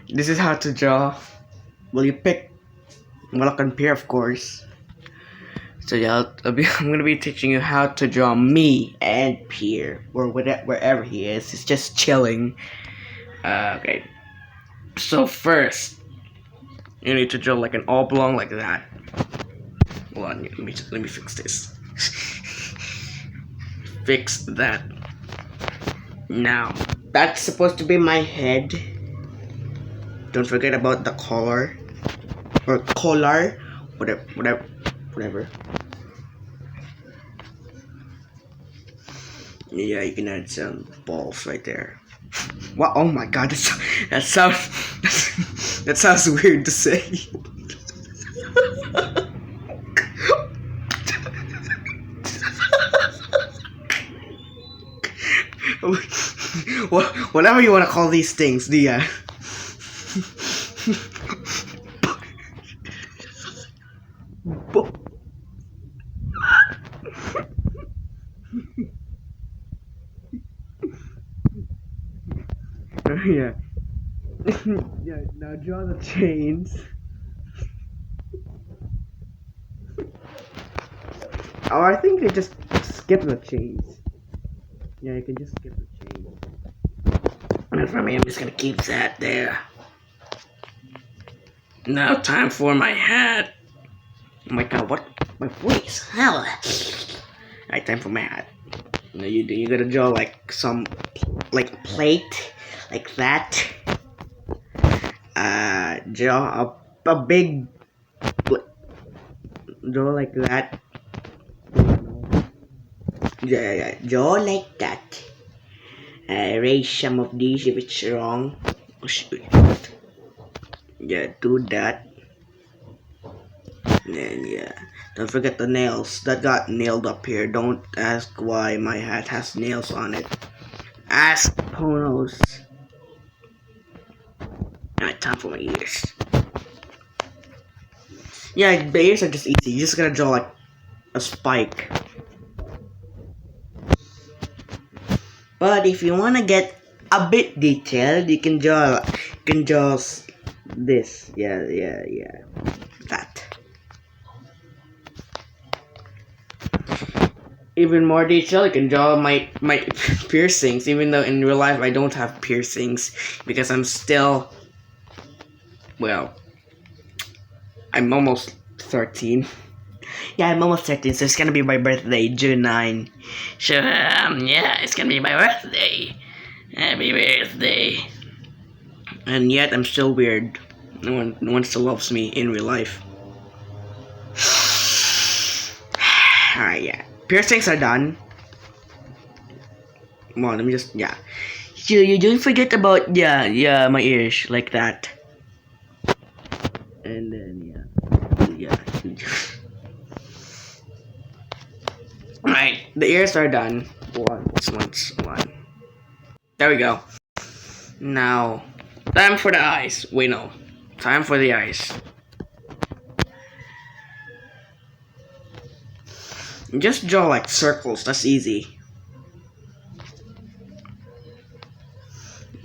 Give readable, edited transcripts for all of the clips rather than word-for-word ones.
This is how to draw. Well, you pick padlock and pear, of course. So yeah, I'm gonna be teaching you how to draw me and Pear, or wherever he is. He's just chilling. Okay. So first, you need to draw like an oblong like that. Hold on, let me fix this. Fix that. Now, that's supposed to be my head. Don't forget about the collar or collar, whatever. Yeah, you can add some balls right there. What? Oh my god, that sounds that sounds weird to say. Whatever you want to call these things, the yeah. Yeah, now draw the chains. Oh, I think you just skip the chains. Yeah, you can just skip the chains. And for me, I'm just gonna keep that there. Now, time for my hat. Oh my god, what? My voice. Hell. Alright, time for my hat. Now you gotta draw like some plate like that. Draw a big draw like that. Yeah, draw like that. Erase some of these if it's wrong. Oh, shoot. Yeah, do that. And yeah, don't forget the nails that got nailed up here. Don't ask why my hat has nails on it. Ask Ponos. Alright, time for my ears. Yeah, the ears are just easy. You just gotta draw like a spike. But if you wanna get a bit detailed, you can draw this. Yeah. That. Even more detail, you can draw my piercings, even though in real life I don't have piercings because I'm still, well, I'm almost 13. Yeah, I'm almost 13, so it's gonna be my birthday, June 9. So, yeah, it's gonna be my birthday. Happy birthday. And yet, I'm still weird. No one still loves me in real life. Alright, yeah. Piercings are done. Come on, let me just, yeah. So, you don't forget about, yeah, my ears, like that. And then, yeah. Alright, the ears are done. One. There we go. Now, time for the eyes. Wait, no. Time for the eyes. Just draw like circles, that's easy.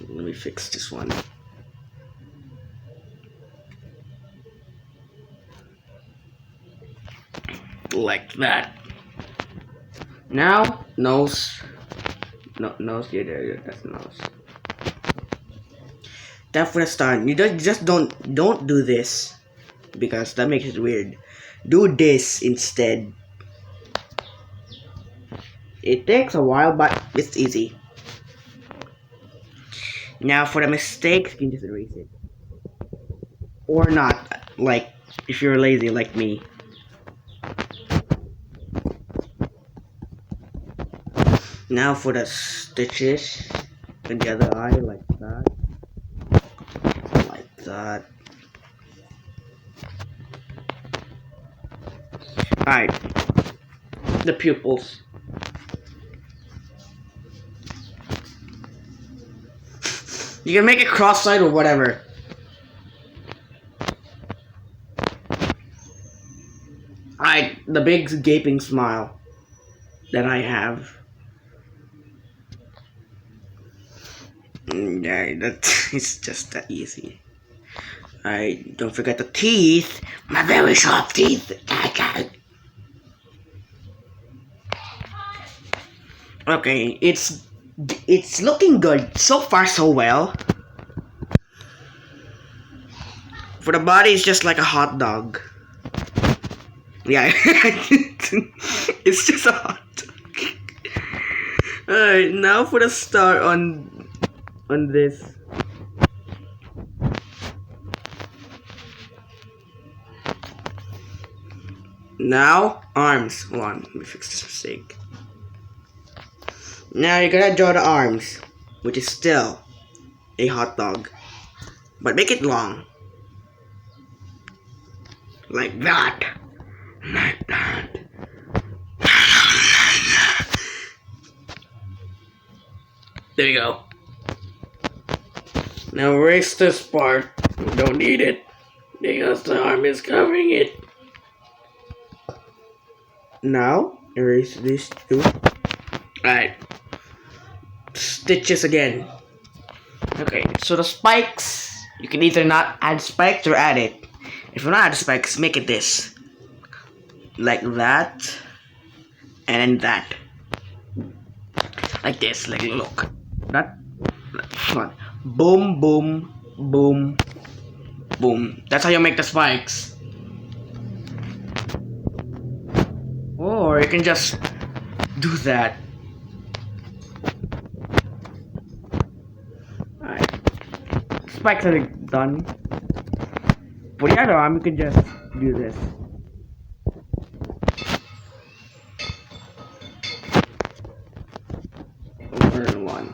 Let me fix this one. Like that. Now, nose. No, nose, yeah, there, that's the nose. Time for the start. You just don't do this because that makes it weird. Do this instead. It takes a while, but it's easy. Now for the mistakes, you can just erase it. Or not, like, if you're lazy like me. Now for the stitches in the other eye, like that. Like that. Alright. The pupils. You can make it cross-eyed or whatever. Alright, the big gaping smile that I have. Yeah, it's just that easy. I don't forget the teeth. My very sharp teeth. Okay, it's looking good. So far so well. For the body, it's just like a hot dog. Yeah, it's just a hot dog. Alright, now for the star on this. Now, arms. Hold on, let me fix this mistake. Now you're gonna draw the arms, which is still a hot dog. But make it long. Like that. Like that. There you go. Now erase this part. We don't need it. Because the arm is covering it. Now, erase these two. Alright. Stitches again. Okay, so the spikes, you can either not add spikes or add it. If you not add spikes, make it this. Like that. And then that. Like this, like look. That. One. Boom, boom, boom, boom. That's how you make the spikes. Or you can just do that. Alright. Spikes are done. For the other arm, you can just do this. Over one.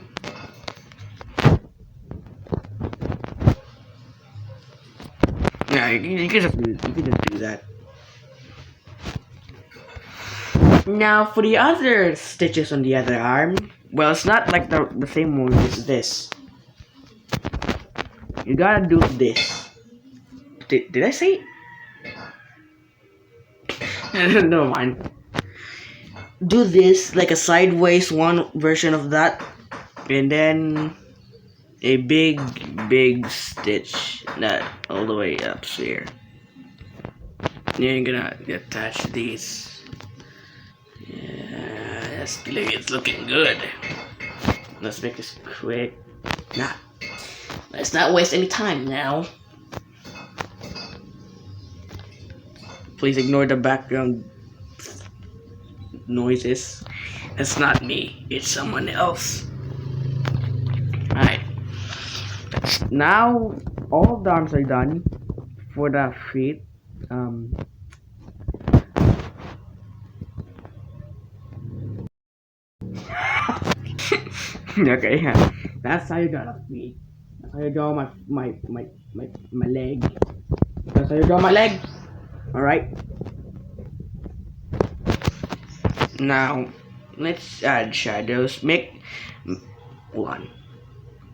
Yeah, you can just do that. Now for the other stitches on the other arm, well, it's not like the same one as this. You gotta do this. Did I say? Never mind. Do this like a sideways one version of that, and then a big stitch that all the way up here. You're gonna attach these. Yeah, it's looking good. Let's make this quick. Nah, let's not waste any time now. Please ignore the background noises. It's not me, it's someone else. Alright. Now all the arms are done. For the feet, okay, yeah. That's how you gotta feed. That's how you draw my leg. That's how you draw my leg. Alright. Now let's add shadows. Make one.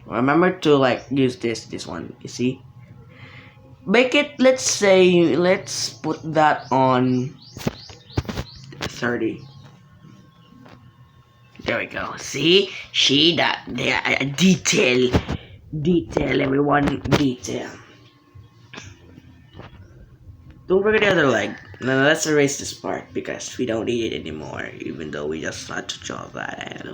Remember to like use this one, you see? Make it, let's put that on 30. There we go. See? That there, detail, everyone, detail. Don't forget the other leg. Now let's erase this part because we don't need it anymore, even though we just had to draw that.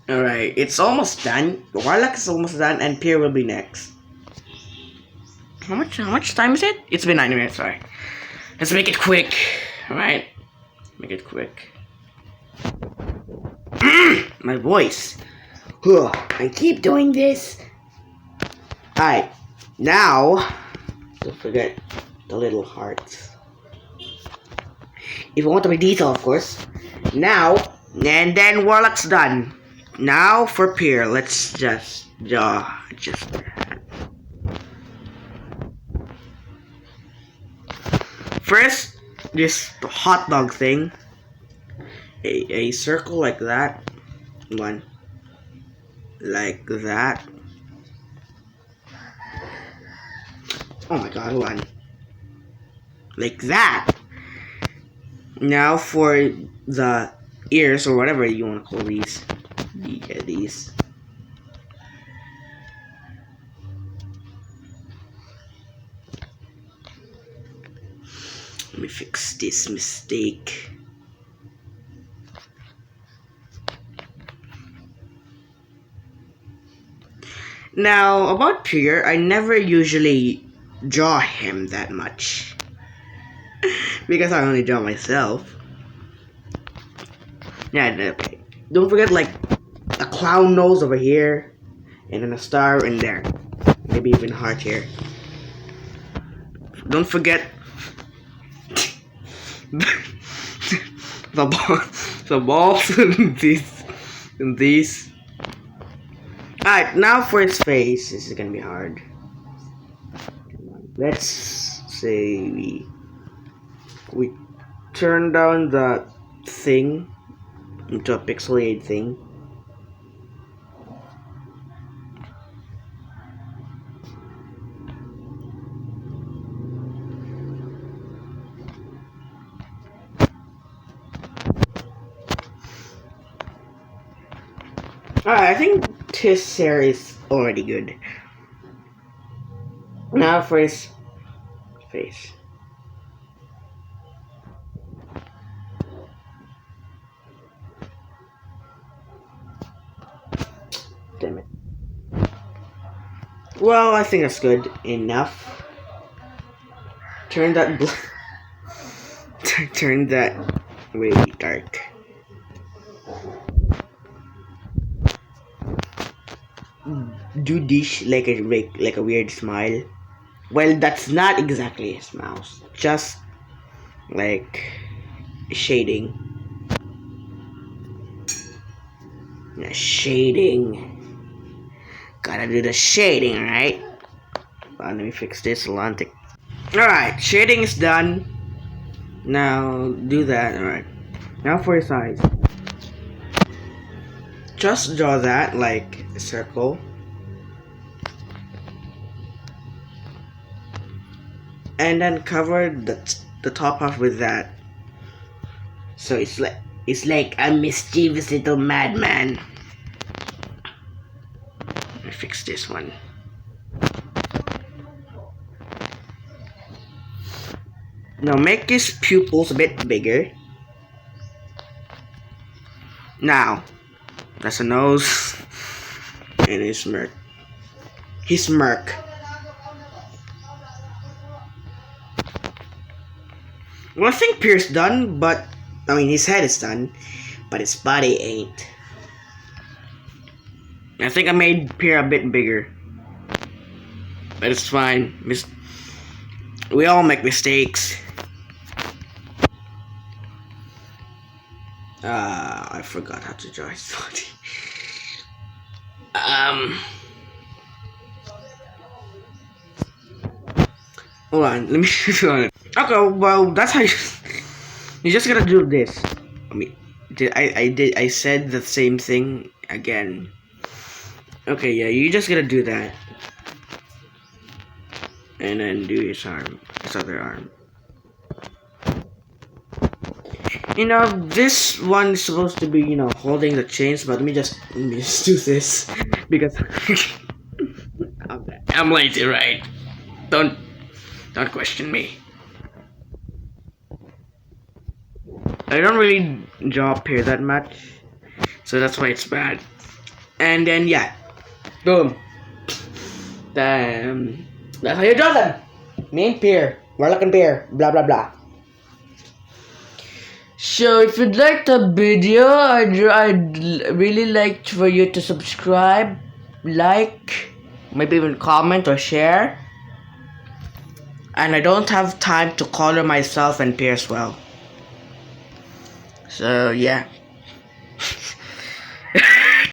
Alright, it's almost done. Warlock is almost done, and Pear will be next. How much time is it? It's been 9 minutes, sorry. Let's make it quick. Alright? Make it quick. My voice. I keep doing this. Alright. Now, don't forget the little hearts. If you want to be detailed, of course. Now, and then Warlock's done. Now for Pear, let's just first, this hot dog thing, a circle like that, one, like that. Oh my god, one, like that. Now for the ears or whatever you want to call these. Yeah, these. Let me fix this mistake. Now, about Pear, I never usually draw him that much. Because I only draw myself. Yeah, okay. Don't forget, like, a clown nose over here. And then a star in there. Maybe even heart here. Don't forget the balls and these. Alright, now for its face. This is gonna be hard. Let's say we turn down the thing into a pixelated thing. Alright, I think his hair is already good. Now for his face. Damn it. Well, I think that's good enough. Turn that turn that really dark. Do this like a weird smile. Well, that's not exactly his mouth. Just like shading. Yeah, shading. Gotta do the shading, right? Let me fix this Atlantic. Alright, shading is done. Now do that. Alright. Now for his eyes. Just draw that like a circle. And then cover the top half with that. So it's like a mischievous little madman. Let me fix this one. Now make his pupils a bit bigger. Now, that's a nose and his smirk. His smirk. Well, I think Pear's done, but I mean his head is done, but his body ain't. I think I made Pear a bit bigger, but it's fine. We all make mistakes. I forgot how to draw his body. Hold on, let me show it. Okay, well, that's how you just gotta do this. I mean, I said the same thing again. Okay, yeah, you just gotta do that. And then do his arm, his other arm. You know, this one is supposed to be, holding the chains, but let me just do this. Because I'm lazy, right? Don't question me. I don't really draw Pear that much, so that's why it's bad. And then yeah, boom. Then that's how you draw them. Me and Pear, Warlock and Pear, blah blah blah. So if you'd like the video, I'd really like for you to subscribe, like, maybe even comment or share. And I don't have time to color myself and Pear as well. So yeah.